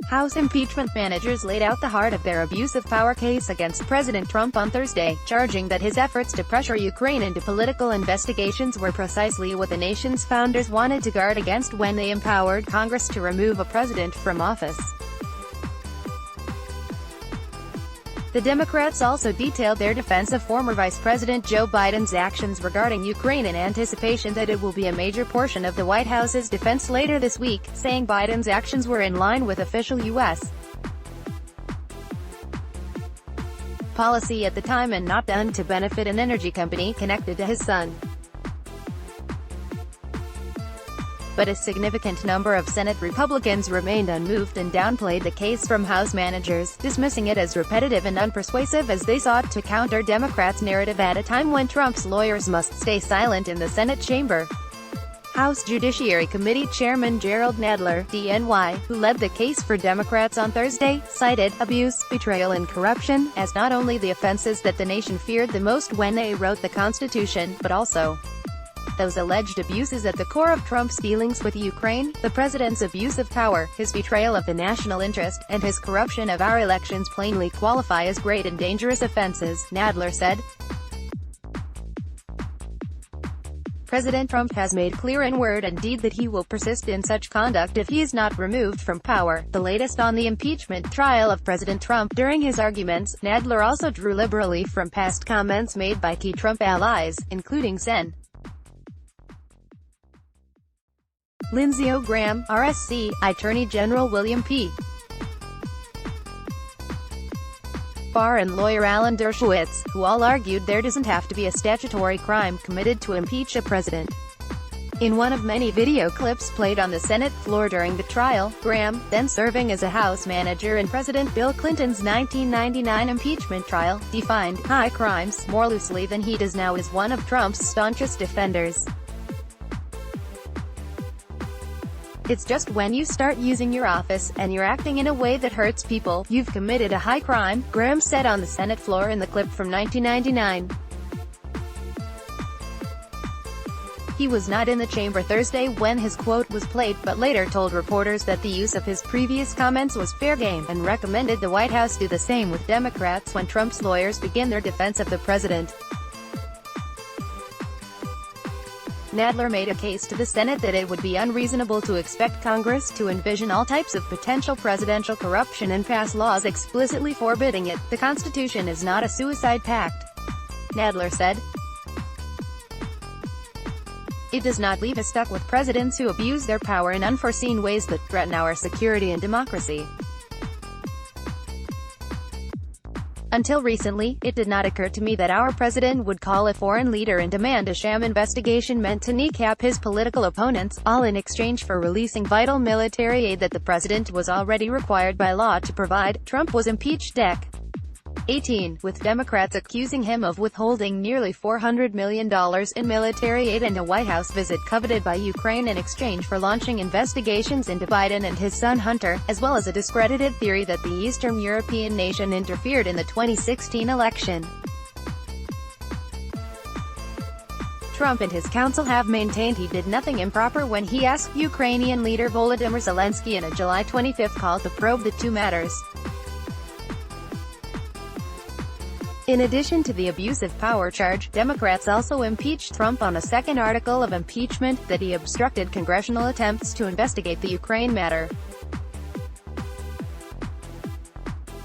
House impeachment managers laid out the heart of their abuse of power case against President Trump on Thursday, charging that his efforts to pressure Ukraine into political investigations were precisely what the nation's founders wanted to guard against when they empowered Congress to remove a president from office. The Democrats also detailed their defense of former Vice President Joe Biden's actions regarding Ukraine in anticipation that it will be a major portion of the White House's defense later this week, saying Biden's actions were in line with official U.S. policy at the time and not done to benefit an energy company connected to his son. But a significant number of Senate Republicans remained unmoved and downplayed the case from House managers, dismissing it as repetitive and unpersuasive as they sought to counter Democrats' narrative at a time when Trump's lawyers must stay silent in the Senate chamber. House Judiciary Committee Chairman Jerrold Nadler, DNY, who led the case for Democrats on Thursday, cited abuse, betrayal and corruption as not only the offenses that the nation feared the most when they wrote the Constitution, but also those alleged abuses at the core of Trump's dealings with Ukraine, the president's abuse of power, his betrayal of the national interest, and his corruption of our elections plainly qualify as great and dangerous offenses, Nadler said. President Trump has made clear in word and deed that he will persist in such conduct if he is not removed from power. The latest on the impeachment trial of President Trump. During his arguments, Nadler also drew liberally from past comments made by key Trump allies, including Sen. Lindsey Graham, RSC, Attorney General William P. Barr and lawyer Alan Dershowitz, who all argued there doesn't have to be a statutory crime committed to impeach a president. In one of many video clips played on the Senate floor during the trial, Graham, then serving as a House manager in President Bill Clinton's 1999 impeachment trial, defined high crimes more loosely than he does now as one of Trump's staunchest defenders. It's just when you start using your office, and you're acting in a way that hurts people, you've committed a high crime, Graham said on the Senate floor in the clip from 1999. He was not in the chamber Thursday when his quote was played, but later told reporters that the use of his previous comments was fair game, and recommended the White House do the same with Democrats when Trump's lawyers begin their defense of the president. Nadler made a case to the Senate that it would be unreasonable to expect Congress to envision all types of potential presidential corruption and pass laws explicitly forbidding it. The Constitution is not a suicide pact, Nadler said. It does not leave us stuck with presidents who abuse their power in unforeseen ways that threaten our security and democracy. Until recently, it did not occur to me that our president would call a foreign leader and demand a sham investigation meant to kneecap his political opponents, all in exchange for releasing vital military aid that the president was already required by law to provide. Trump was impeached Dec. 18, with Democrats accusing him of withholding nearly $400 million in military aid and a White House visit coveted by Ukraine in exchange for launching investigations into Biden and his son Hunter, as well as a discredited theory that the Eastern European nation interfered in the 2016 election. Trump and his counsel have maintained he did nothing improper when he asked Ukrainian leader Volodymyr Zelensky in a July 25 call to probe the two matters. In addition to the abuse of power charge, Democrats also impeached Trump on a second article of impeachment, that he obstructed congressional attempts to investigate the Ukraine matter.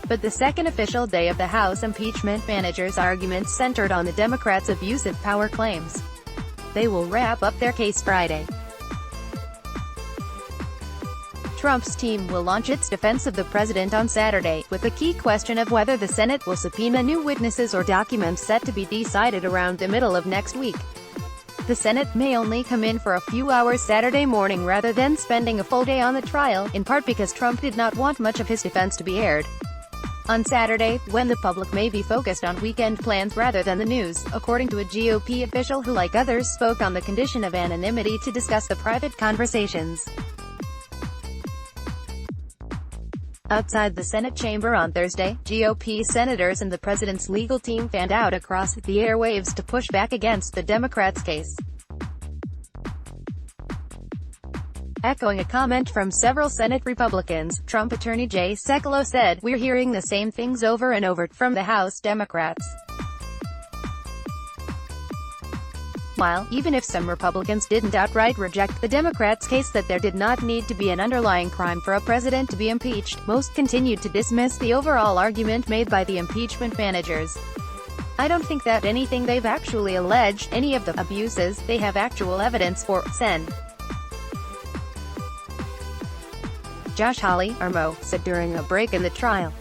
But the second official day of the House impeachment managers' arguments centered on the Democrats' abuse of power claims. They will wrap up their case Friday. Trump's team will launch its defense of the president on Saturday, with the key question of whether the Senate will subpoena new witnesses or documents set to be decided around the middle of next week. The Senate may only come in for a few hours Saturday morning rather than spending a full day on the trial, in part because Trump did not want much of his defense to be aired on Saturday, when the public may be focused on weekend plans rather than the news, according to a GOP official who, like others, spoke on the condition of anonymity to discuss the private conversations. Outside the Senate chamber on Thursday, GOP senators and the president's legal team fanned out across the airwaves to push back against the Democrats' case. Echoing a comment from several Senate Republicans, Trump attorney Jay Sekulow said, "We're hearing the same things over and over from the House Democrats." While, even if some Republicans didn't outright reject the Democrats' case that there did not need to be an underlying crime for a president to be impeached, most continued to dismiss the overall argument made by the impeachment managers. "I don't think that anything they've actually alleged, any of the abuses, they have actual evidence for," Sen. Josh Hawley, RMO, said during a break in the trial.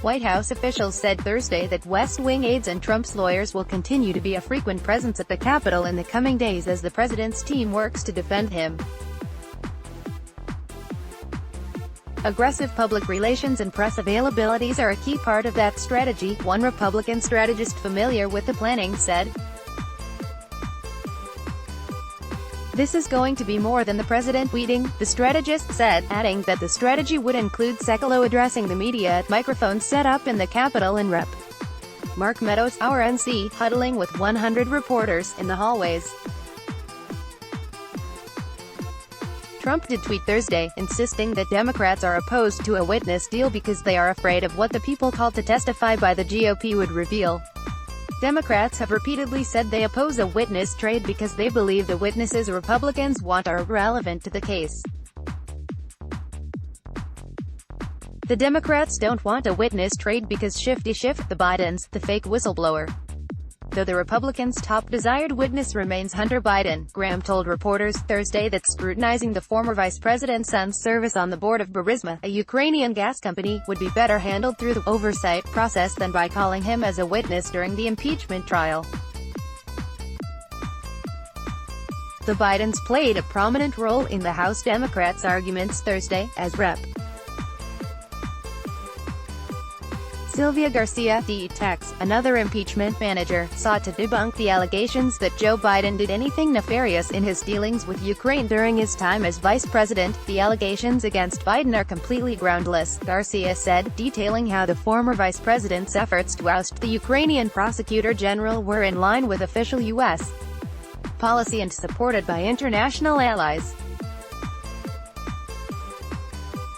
White House officials said Thursday that West Wing aides and Trump's lawyers will continue to be a frequent presence at the Capitol in the coming days as the president's team works to defend him. "Aggressive public relations and press availabilities are a key part of that strategy," one Republican strategist familiar with the planning said. "This is going to be more than the president tweeting," the strategist said, adding that the strategy would include Sekulow addressing the media at microphones set up in the Capitol and Rep. Mark Meadows, our NC, huddling with 100 reporters in the hallways. Trump did tweet Thursday, insisting that Democrats are opposed to a witness deal because they are afraid of what the people called to testify by the GOP would reveal. Democrats have repeatedly said they oppose a witness trade because they believe the witnesses Republicans want are irrelevant to the case. The Democrats don't want a witness trade because Shifty Schiff, the Bidens, the fake whistleblower. Though the Republicans' top desired witness remains Hunter Biden, Graham told reporters Thursday that scrutinizing the former vice president's son's service on the board of Burisma, a Ukrainian gas company, would be better handled through the oversight process than by calling him as a witness during the impeachment trial. The Bidens played a prominent role in the House Democrats' arguments Thursday, as Rep. Sylvia Garcia, D-Tex, another impeachment manager, sought to debunk the allegations that Joe Biden did anything nefarious in his dealings with Ukraine during his time as vice president. "The allegations against Biden are completely groundless," Garcia said, detailing how the former vice president's efforts to oust the Ukrainian prosecutor general were in line with official U.S. policy and supported by international allies.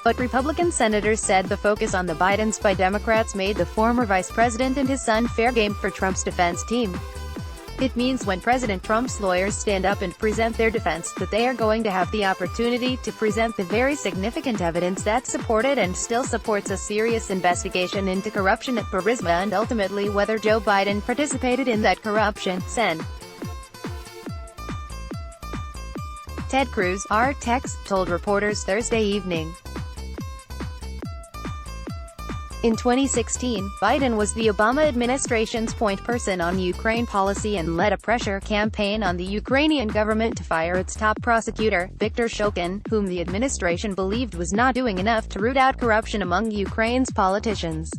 But Republican senators said the focus on the Bidens by Democrats made the former vice president and his son fair game for Trump's defense team. "It means when President Trump's lawyers stand up and present their defense, that they are going to have the opportunity to present the very significant evidence that supported and still supports a serious investigation into corruption at Burisma and ultimately whether Joe Biden participated in that corruption," Sen. Ted Cruz, R-Tex, told reporters Thursday evening. In 2016, Biden was the Obama administration's point person on Ukraine policy and led a pressure campaign on the Ukrainian government to fire its top prosecutor, Viktor Shokin, whom the administration believed was not doing enough to root out corruption among Ukraine's politicians.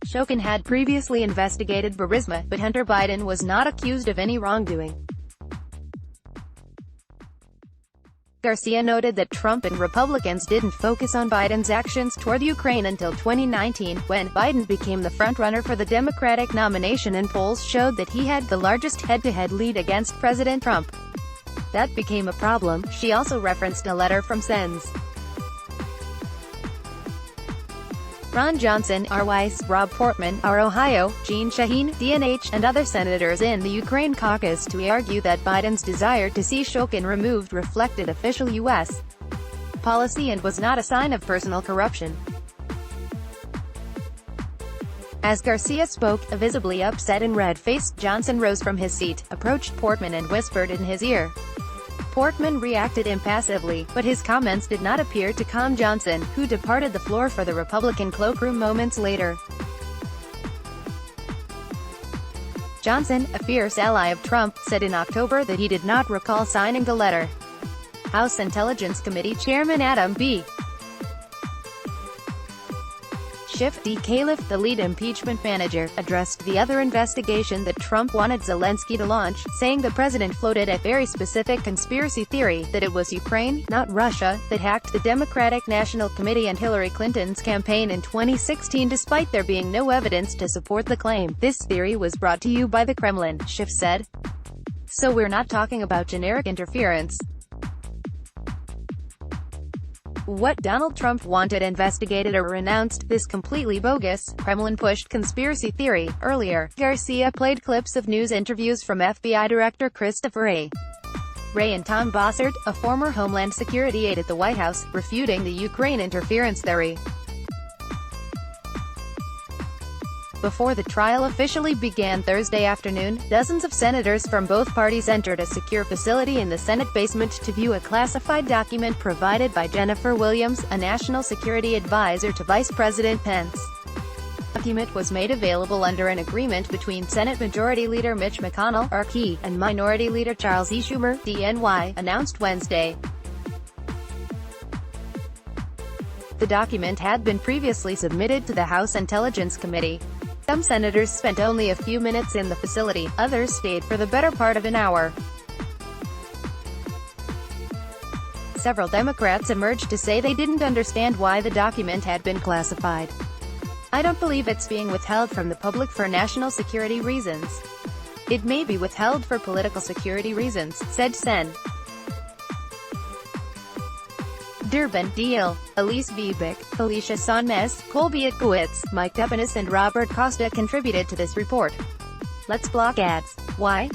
Shokin had previously investigated Burisma, but Hunter Biden was not accused of any wrongdoing. Garcia noted that Trump and Republicans didn't focus on Biden's actions toward Ukraine until 2019, when Biden became the frontrunner for the Democratic nomination and polls showed that he had the largest head-to-head lead against President Trump. That became a problem. She also referenced a letter from Sens. Ron Johnson, R. Weiss, Rob Portman, R. Ohio, Jeanne Shaheen, DNH, and other senators in the Ukraine caucus to argue that Biden's desire to see Shokin removed reflected official U.S. policy and was not a sign of personal corruption. As Garcia spoke, visibly upset and red-faced, Johnson rose from his seat, approached Portman and whispered in his ear. Portman reacted impassively, but his comments did not appear to calm Johnson, who departed the floor for the Republican cloakroom moments later. Johnson, a fierce ally of Trump, said in October that he did not recall signing the letter. House Intelligence Committee Chairman Adam B. Schiff, D. Califf, the lead impeachment manager, addressed the other investigation that Trump wanted Zelensky to launch, saying the president floated a very specific conspiracy theory, that it was Ukraine, not Russia, that hacked the Democratic National Committee and Hillary Clinton's campaign in 2016 despite there being no evidence to support the claim. "This theory was brought to you by the Kremlin," Schiff said. "So we're not talking about generic interference. What Donald Trump wanted investigated or renounced, this completely bogus, Kremlin-pushed conspiracy theory. Earlier, Garcia played clips of news interviews from FBI Director Christopher Wray and Tom Bossert, a former Homeland Security aide at the White House, refuting the Ukraine interference theory. Before the trial officially began Thursday afternoon, dozens of senators from both parties entered a secure facility in the Senate basement to view a classified document provided by Jennifer Williams, a national security advisor to Vice President Pence. The document was made available under an agreement between Senate Majority Leader Mitch McConnell, RK, and Minority Leader Charles E. Schumer, DNY, announced Wednesday. The document had been previously submitted to the House Intelligence Committee. Some senators spent only a few minutes in the facility, others stayed for the better part of an hour. Several Democrats emerged to say they didn't understand why the document had been classified. "I don't believe it's being withheld from the public for national security reasons. It may be withheld for political security reasons," said Sen. Durbin, Deal, Elise Viebeck, Felicia Sonmez, Colby Itkowitz, Mike Depenis and Robert Costa contributed to this report. Let's block ads. Why?